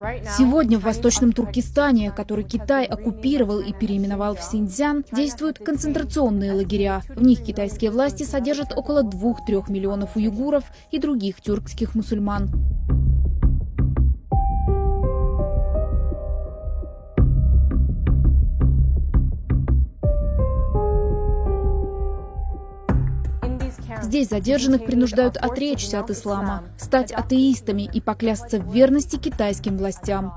Сегодня в Восточном Туркестане, который Китай оккупировал и переименовал в Синьцзян, действуют концентрационные лагеря. В них китайские власти содержат около 2–3 миллионов уйгуров и других тюркских мусульман. Здесь задержанных принуждают отречься от ислама, стать атеистами и поклясться в верности китайским властям.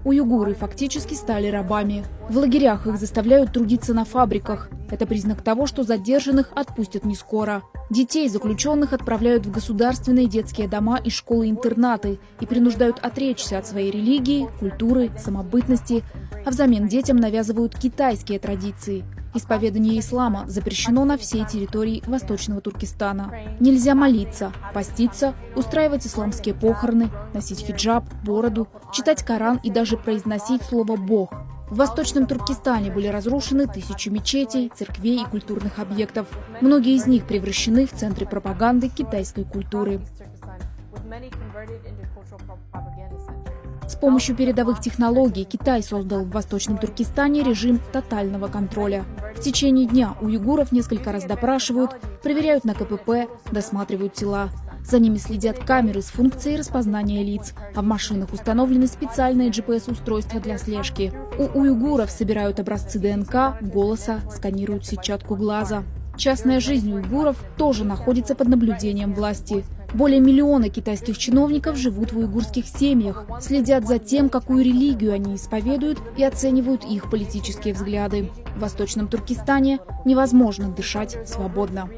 Уйгуры фактически стали рабами. В лагерях их заставляют трудиться на фабриках. Это признак того, что задержанных отпустят не скоро. Детей заключенных отправляют в государственные детские дома и школы-интернаты и принуждают отречься от своей религии, культуры, самобытности, а взамен детям навязывают китайские традиции. Исповедание ислама запрещено на всей территории Восточного Туркестана. Нельзя молиться, поститься, устраивать исламские похороны, носить хиджаб, бороду, читать Коран и даже произносить слово «Бог». В Восточном Туркестане были разрушены тысячи мечетей, церквей и культурных объектов. Многие из них превращены в центры пропаганды китайской культуры. С помощью передовых технологий Китай создал в Восточном Туркестане режим тотального контроля. В течение дня уйгуров несколько раз допрашивают, проверяют на КПП, досматривают тела. За ними следят камеры с функцией распознания лиц, а в машинах установлены специальные GPS-устройства для слежки. У уйгуров собирают образцы ДНК, голоса, сканируют сетчатку глаза. Частная жизнь уйгуров тоже находится под наблюдением власти. Более миллиона китайских чиновников живут в уйгурских семьях, следят за тем, какую религию они исповедуют, и оценивают их политические взгляды. В Восточном Туркестане невозможно дышать свободно.